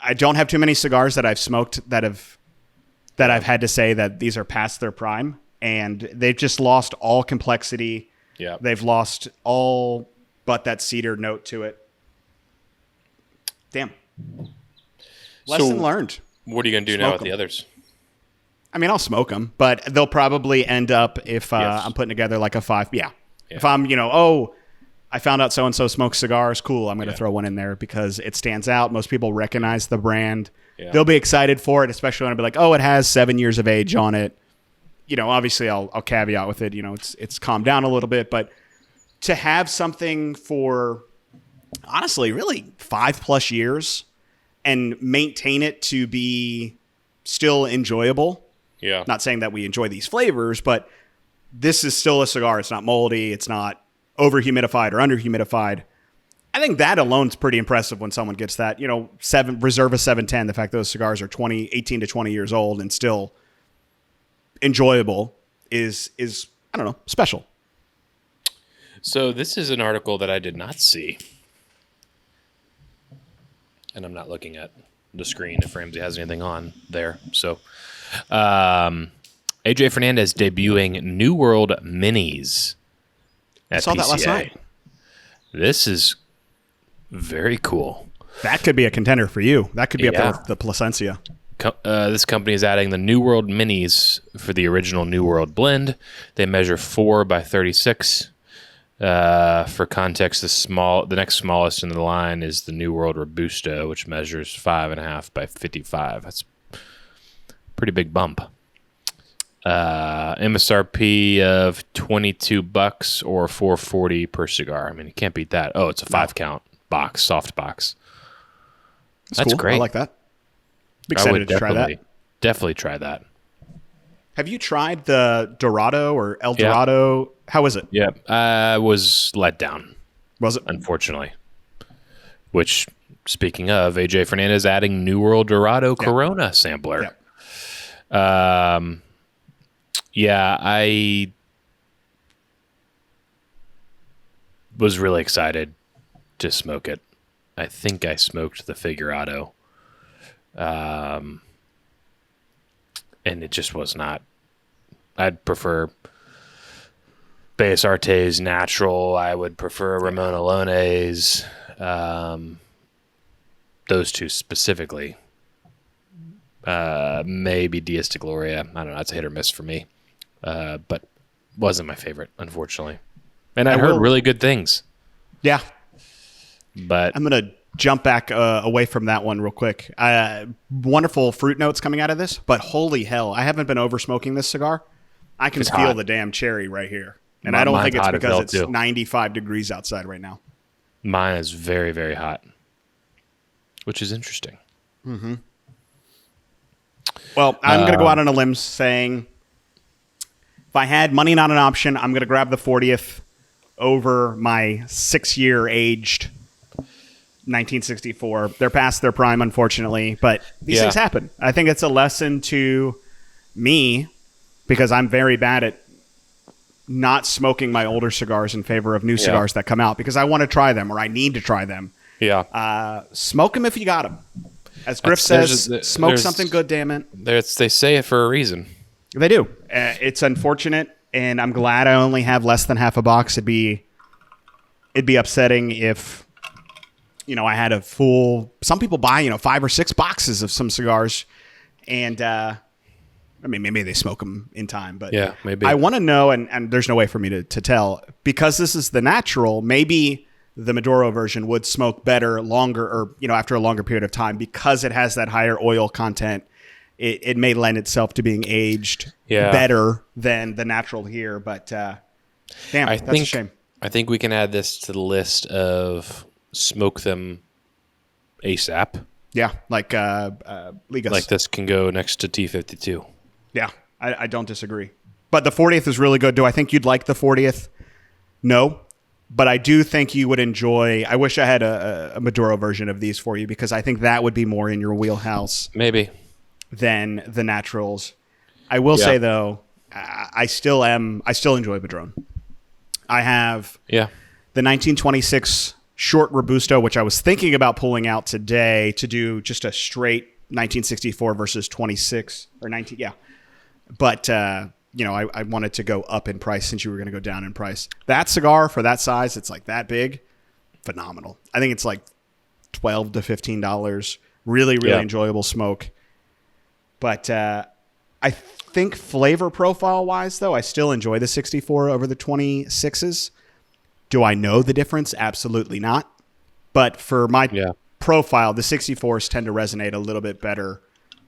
I don't have too many cigars that I've smoked that I've had to say that these are past their prime, and they've just lost all complexity. Yeah. They've lost all but that cedar note to it. Damn. Lesson learned. What are you going to do now with the others? I mean, I'll smoke them, but they'll probably end up if I'm putting together like a 5. Yeah. If I'm, I found out so-and-so smokes cigars. Cool. I'm going to throw one in there because it stands out. Most people recognize the brand. Yeah. They'll be excited for it, especially when I be like, oh, it has 7 years of age on it. Obviously I'll caveat with it. It's calmed down a little bit, but to have something for honestly, really 5+ years and maintain it to be still enjoyable. Yeah. Not saying that we enjoy these flavors, but this is still a cigar. It's not moldy. It's not over-humidified or under-humidified. I think that alone is pretty impressive when someone gets that. Reserva 710, the fact those cigars are 18 to 20 years old and still enjoyable is I don't know, special. So this is an article that I did not see. And I'm not looking at the screen if Ramsey has anything on there. So AJ Fernandez debuting New World Minis at I saw that last PCA. night. This is very cool. That could be a contender for you. That could be up there with the Plasencia. This company is adding the New World Minis for the original New World blend. They measure 4 by 36. For context, the next smallest in the line is the New World Robusto, which measures 5.5 by 55. That's a pretty big bump. MSRP of $22 or $4.40 per cigar. I mean, you can't beat that. Oh, it's a 5-count box, soft box. That's cool. great. I like that. I'm excited to try that. Definitely try that. Have you tried the Dorado or El Dorado? Yeah. How is it? Yeah, I was let down. Was it? Unfortunately. Which, speaking of, AJ Fernandez adding New World Dorado Corona sampler. Yeah. I was really excited to smoke it. I think I smoked the Figurado. And it just was not. I'd prefer Bellas Artes Natural. I would prefer Ramon Alones. Those two specifically. Maybe Dias de Gloria. I don't know. It's a hit or miss for me. But wasn't my favorite, unfortunately. And I heard really good things. Yeah. But I'm going to jump back away from that one real quick. Wonderful fruit notes coming out of this, but holy hell, I haven't been over smoking this cigar. I can feel the damn cherry right here. And I don't think it's because it's 95 degrees outside right now. Mine is very, very hot, which is interesting. Mm-hmm. Well, I'm going to go out on a limb saying if I had money, not an option, I'm going to grab the 40th over my 6-year aged 1964. They're past their prime, unfortunately, but these things happen. I think it's a lesson to me because I'm very bad at not smoking my older cigars in favor of new cigars that come out because I want to try them or I need to try them. Yeah. Smoke them if you got them. As Griff says, smoke something good, damn it. They say it for a reason. They do. It's unfortunate, and I'm glad I only have less than half a box. It'd be upsetting if, I had a full. Some people buy 5 or 6 boxes of some cigars, and maybe they smoke them in time, but yeah, maybe. I want to know, and there's no way for me to tell because this is the natural. Maybe the Maduro version would smoke better, longer, or after a longer period of time because it has that higher oil content. It may lend itself to being aged better than the natural here, but damn, that's a shame. I think we can add this to the list of smoke them ASAP. Yeah, like Ligas. Like this can go next to T52. Yeah, I don't disagree. But the 40th is really good. Do I think you'd like the 40th? No. But I do think you would enjoy... I wish I had a Maduro version of these for you because I think that would be more in your wheelhouse. Maybe. Than the naturals. I will say, though, I still enjoy Padrón. I have the 1926 short Robusto, which I was thinking about pulling out today to do just a straight 1964 versus 26 or 19. Yeah. But, I wanted to go up in price since you were going to go down in price. That cigar for that size, it's like that big, phenomenal. I think it's like $12 to $15. Really, really enjoyable smoke. But I think flavor profile wise, though, I still enjoy the 64 over the 26s. Do I know the difference? Absolutely not. But for my profile, the 64s tend to resonate a little bit better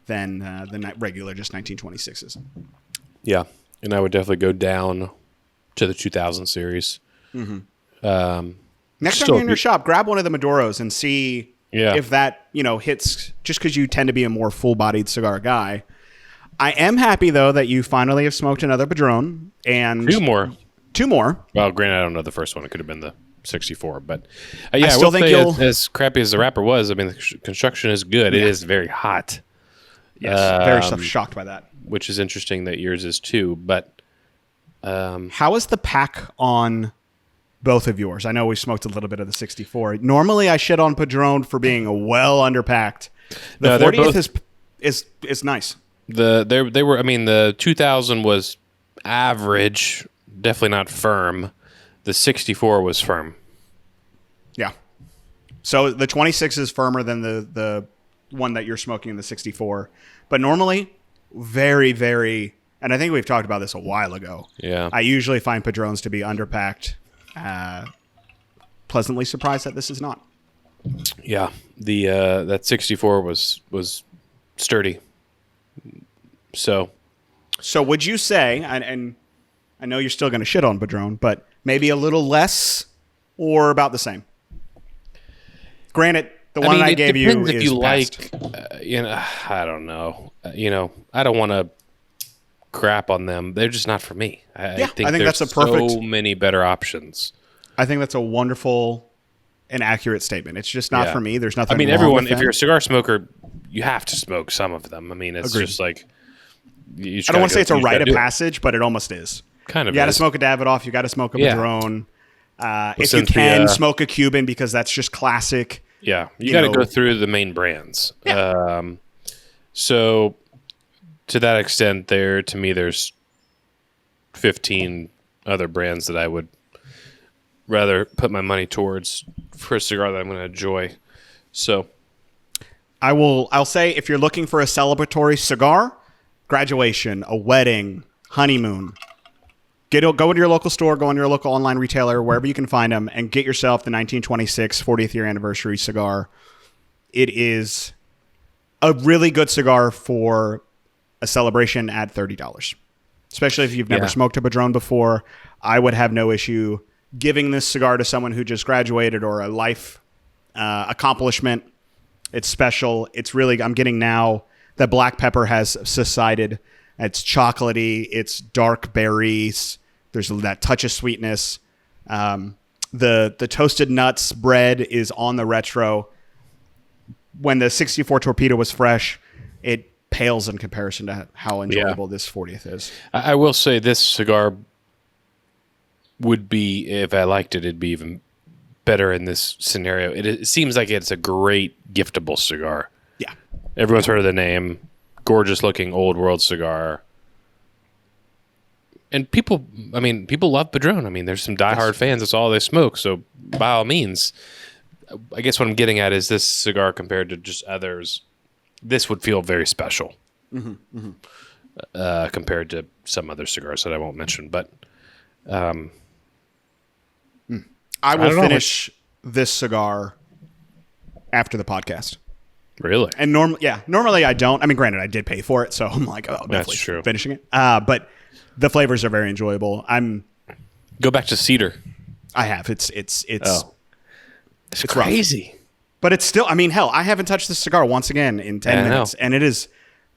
than the regular just 1926s. Yeah, and I would definitely go down to the 2000 series. Mm-hmm. Next time you're in your shop, grab one of the Maduros and see if that hits. Just because you tend to be a more full-bodied cigar guy. I am happy though that you finally have smoked another Padrón and two more. Well, granted, I don't know the first one. It could have been the 64, but I still think as crappy as the wrapper was, I mean, the construction is good. It is very hot. Yes, very shocked by that. Which is interesting that yours is too. But how is the pack on both of yours? I know we smoked a little bit of the 64. Normally, I shit on Padrón for being well underpacked. The 40th is nice. They were. I mean, the 2000 was average, definitely not firm. The 64 was firm. Yeah. So the 26 is firmer than the one that you're smoking in the 64, but normally very, very, and I think we've talked about this a while ago. Yeah. I usually find Padróns to be underpacked. Pleasantly surprised that this is not. Yeah. The that 64 was sturdy. So would you say, and I know you're still going to shit on Padrón, but maybe a little less or about the same? Granted, the one I gave you is if you best. I don't know. I don't want to crap on them. They're just not for me. I think that's a perfect. So many better options. I think that's a wonderful and accurate statement. It's just not for me. There's nothing. I mean, wrong everyone. with If you're a cigar smoker, you have to smoke some of them. I mean, it's just like. I don't want to say it's a rite of passage, but it almost is. Kind of. You got to smoke a Davidoff. You got to smoke a Padrón. If you can, smoke a Cuban because that's just classic. Yeah, you got to go through the main brands. Yeah. So, to that extent, to me, there's 15 other brands that I would rather put my money towards for a cigar that I'm going to enjoy. So, I'll say if you're looking for a celebratory cigar, graduation, a wedding, honeymoon, go to your local store, go on your local online retailer, wherever you can find them, and get yourself the 1926 40th year anniversary cigar. It is a really good cigar for a celebration at $30. Especially if you've never smoked a Padrón before. I would have no issue giving this cigar to someone who just graduated or a life accomplishment. It's special. It's really, I'm getting now that black pepper has subsided. It's chocolatey. It's dark berries. There's that touch of sweetness. The toasted nuts bread is on the retro. When the 64 Torpedo was fresh, it pales in comparison to how enjoyable this 40th is. I will say this cigar would be, if I liked it, it'd be even better in this scenario. It seems like it's a great giftable cigar. Yeah. Everyone's heard of the name. Gorgeous looking old world cigar. And people love Padrón. I mean, there's some diehard fans. That's all they smoke. So by all means, I guess what I'm getting at is this cigar compared to just others, this would feel very special compared to some other cigars that I won't mention. But I will finish this cigar after the podcast. Really? And normally I don't. I mean, granted, I did pay for it, so I'm like, oh, definitely finishing it. But the flavors are very enjoyable. Go back to cedar. I have. It's crazy. Rough. But it's still, I mean, hell, I haven't touched this cigar once again in 10 minutes, and it is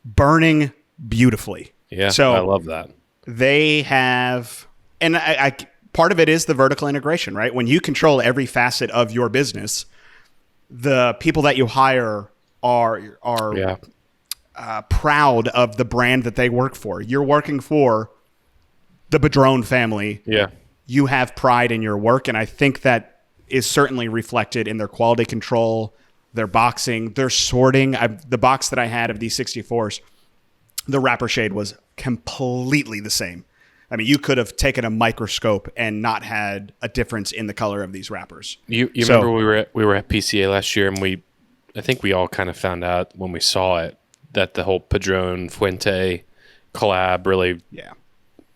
burning beautifully. Yeah, so I love that. They have, and I part of it is the vertical integration, right? When you control every facet of your business, the people that you hire are proud of the brand that they work for. You're working for the Padrón family. Yeah. You have pride in your work, and I think that is certainly reflected in their quality control, their boxing, their sorting. The box that I had of these 64s, the wrapper shade was completely the same. I mean, you could have taken a microscope and not had a difference in the color of these wrappers. You remember we were at PCA last year, and I think we all kind of found out when we saw it that the whole Padrón Fuente collab really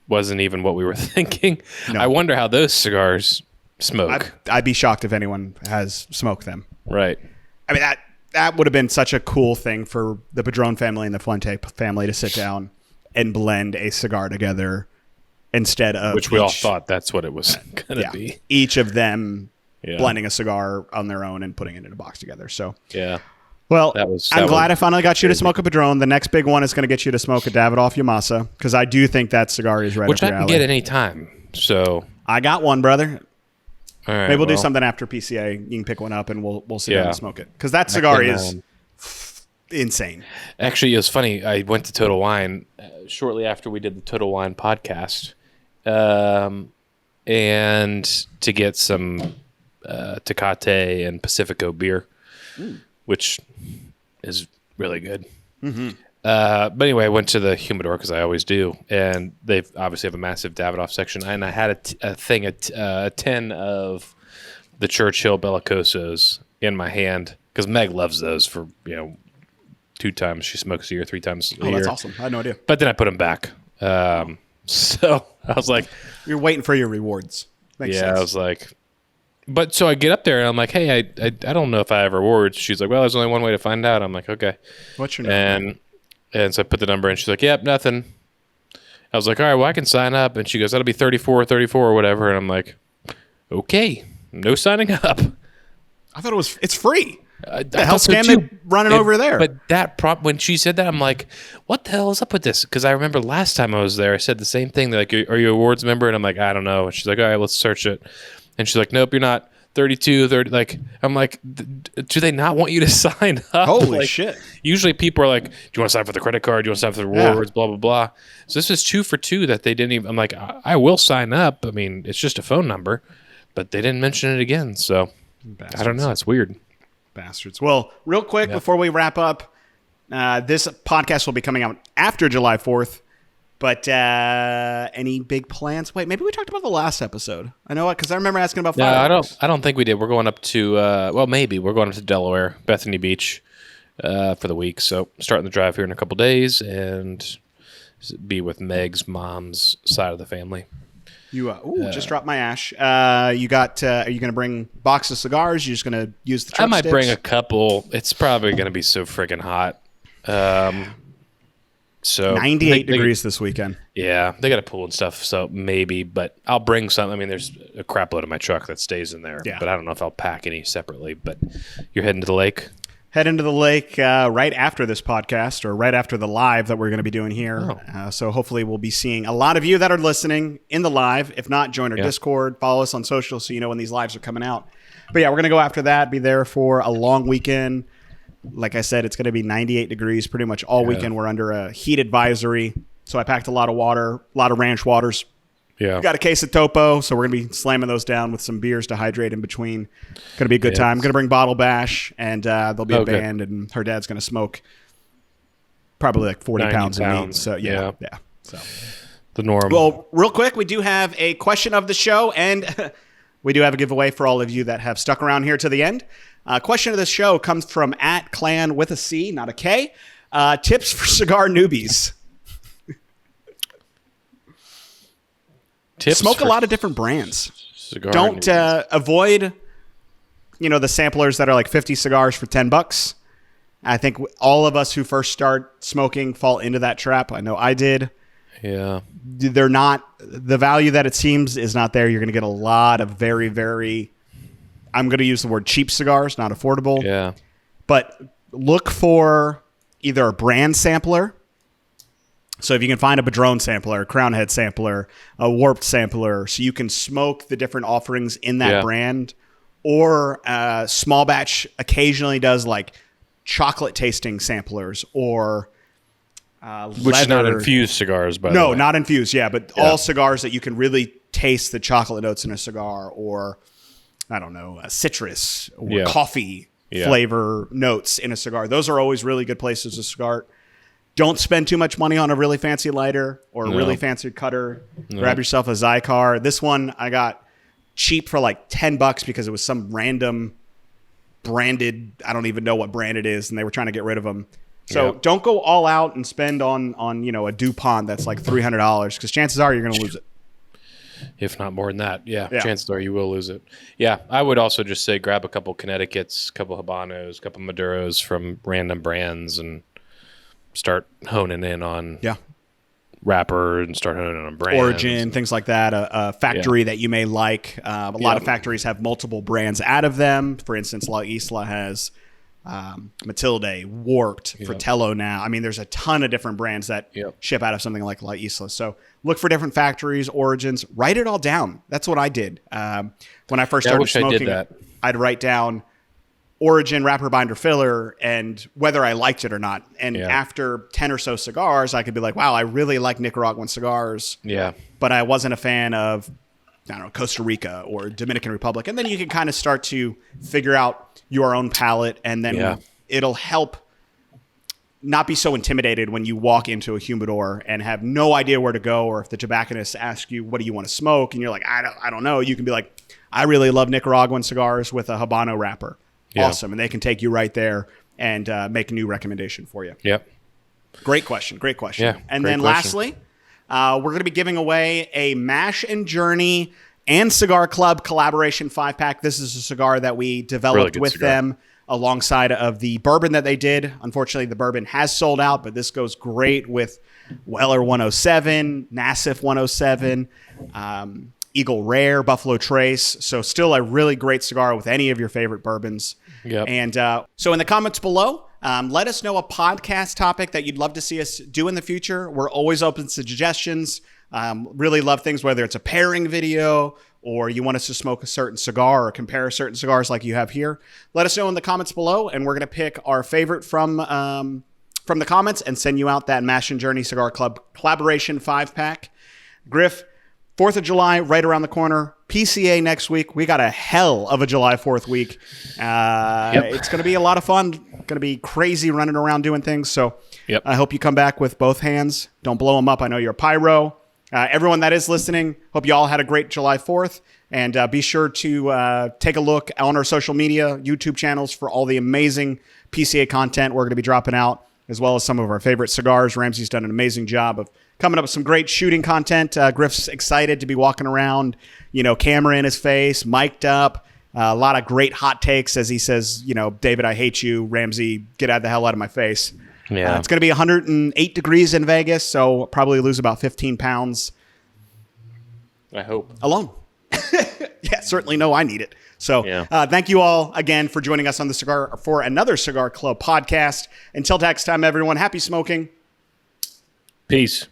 wasn't even what we were thinking. No. I wonder how those cigars smoke. I'd be shocked if anyone has smoked them. Right. I mean, that would have been such a cool thing for the Padrón family and the Fuente family to sit down and blend a cigar together instead of which we all thought that's what it was going to be. Each of them blending a cigar on their own and putting it in a box together. So well, I'm glad I finally got you to smoke a Padrón. The next big one is going to get you to smoke a Davidoff Yamasa, because I do think that cigar is right which up your I can alley. get any time. So I got one, brother. All right, maybe we'll do something after PCA. You can pick one up and we'll sit down and smoke it, because that cigar is insane. Actually, it was funny. I went to Total Wine shortly after we did the Total Wine podcast, and to get some Tecate and Pacifico beer, which is really good. Mm-hmm. But anyway, I went to the humidor, because I always do, and they obviously have a massive Davidoff section, and I had a 10 of the Churchill Bellicosos in my hand, because Meg loves those for 2 times she smokes a year, 3 times a year. That's awesome. I had no idea. But then I put them back. So I was like, you're waiting for your rewards. Makes sense. I was like, but so I get up there and I'm like, hey, I don't know if I have rewards. She's like, well, there's only one way to find out. I'm like, okay. What's your name? And so I put the number in. She's like, yep, nothing. I was like, all right, well, I can sign up. And she goes, that'll be 34 or whatever. And I'm like, okay, no signing up. I thought it's free. The hell scam they running over there? But when she said that, I'm like, what the hell is up with this? Because I remember last time I was there, I said the same thing. They're like, are you a awards member? And I'm like, I don't know. And she's like, all right, let's search it. And she's like, nope, you're not. 32, 30. Like, I'm like, do they not want you to sign up? Holy shit. Usually people are like, do you want to sign for the credit card? Do you want to sign for the rewards? Blah, blah, blah. So this is 2 for 2 that they didn't even. I'm like, I will sign up. I mean, it's just a phone number. But they didn't mention it again. So I don't know. It's weird. Bastards. Well, real quick before we wrap up, this podcast will be coming out after July 4th. But any big plans? Wait, maybe we talked about the last episode. I know, because I remember asking about fireworks. No, I don't think we did. We're going up to maybe we're going up to Delaware, Bethany Beach, for the week. So starting the drive here in a couple days and be with Meg's mom's side of the family. You just dropped my ash. You got? Are you going to bring box of cigars? You're just going to use the truck I might sticks? bring a couple. It's probably going to be so freaking hot. So 98 degrees this weekend. Yeah, they got a pool and stuff, so maybe. But I'll bring some. I mean, there's a crap load in my truck that stays in there. Yeah. But I don't know if I'll pack any separately. But you're heading to the lake? Head into the lake right after this podcast, or right after the live that we're going to be doing here. So hopefully we'll be seeing a lot of you that are listening in the live. If not, join our Discord, follow us on social so you know when these lives are coming out. But yeah, we're going to go after that, be there for a long weekend. Like I said, it's going to be 98 degrees pretty much all weekend. We're under a heat advisory. So I packed a lot of water, a lot of ranch waters. Yeah. Got a case of Topo, so we're going to be slamming those down with some beers to hydrate in between. Going to be a good time. I'm going to bring Bottle Bash, and there'll be a band, and her dad's going to smoke probably like 40 pounds of meat. So, yeah. So the norm. Well, real quick, we do have a question of the show, and we do have a giveaway for all of you that have stuck around here to the end. Question of the show comes from @clan with a C, not a K. Tips for cigar newbies. Smoke a lot of different brands. Don't avoid, the samplers that are like 50 cigars for $10. I think all of us who first start smoking fall into that trap. I know I did. Yeah. They're not, the value that it seems is not there. You're going to get a lot of very, very, I'm going to use the word cheap cigars, not affordable. Yeah. But look for either a brand sampler. So if you can find a Padrón sampler, a Crown Head sampler, a Warped sampler, so you can smoke the different offerings in that brand, or Small Batch occasionally does like chocolate tasting samplers or which is not infused cigars, by the way. No, not infused, but all cigars that you can really taste the chocolate notes in a cigar, or I don't know, citrus or coffee flavor notes in a cigar. Those are always really good places to start. Don't spend too much money on a really fancy lighter or a really fancy cutter. Grab yourself a Cigar. This one I got cheap for like $10 because it was some random branded, I don't even know what brand it is, and they were trying to get rid of them. So don't go all out and spend on a DuPont that's like $300, because chances are you're going to lose it. If not more than that, chances are you will lose it. Yeah, I would also just say grab a couple Connecticut's, a couple Habanos, a couple Maduros from random brands and start honing in on wrapper and start honing in on brands. Origin, things like that. A factory that you may like. A lot of factories have multiple brands out of them. For instance, La Isla has Matilde, Warped, Fratello now. I mean, there's a ton of different brands that ship out of something like La Isla. So look for different factories, origins. Write it all down. That's what I did. When I first started smoking, I'd write down origin, wrapper, binder, filler, and whether I liked it or not. And after 10 or so cigars, I could be like, wow, I really like Nicaraguan cigars. Yeah. But I wasn't a fan of, I don't know, Costa Rica or Dominican Republic. And then you can kind of start to figure out your own palate, and then it'll help not be so intimidated when you walk into a humidor and have no idea where to go, or if the tobacconist asks you, what do you want to smoke? And you're like, I don't know. You can be like, I really love Nicaraguan cigars with a Habano wrapper. Awesome. And they can take you right there and make a new recommendation for you. Yep. Great question. Yeah, and then lastly, we're going to be giving away a Mash and Journey and CigarClub collaboration 5-pack. This is a cigar that we developed with them alongside of the bourbon that they did. Unfortunately, the bourbon has sold out, but this goes great with Weller 107, Nassif 107, Eagle Rare, Buffalo Trace. So still a really great cigar with any of your favorite bourbons. Yep. And so in the comments below, let us know a podcast topic that you'd love to see us do in the future. We're always open to suggestions. Really love things, whether it's a pairing video or you want us to smoke a certain cigar or compare certain cigars like you have here. Let us know in the comments below, and we're going to pick our favorite from the comments and send you out that Mash and Journey Cigar Club collaboration 5-pack. Griff, 4th of July, right around the corner. PCA next week. We got a hell of a July 4th week. It's going to be a lot of fun. Going to be crazy running around doing things. So I hope you come back with both hands. Don't blow them up. I know you're a pyro. Everyone that is listening, hope you all had a great July 4th. And be sure to take a look on our social media, YouTube channels for all the amazing PCA content we're going to be dropping out, as well as some of our favorite cigars. Ramsey's done an amazing job of coming up with some great shooting content. Griff's excited to be walking around, camera in his face, mic'd up. A lot of great hot takes as he says, David, I hate you. Ramsey, get the hell out of my face. Yeah. It's going to be 108 degrees in Vegas, so I'll probably lose about 15 pounds. I hope. Alone. Yeah, certainly know I need it. So thank you all again for joining us on for another Cigar Club podcast. Until next time, everyone, happy smoking. Peace.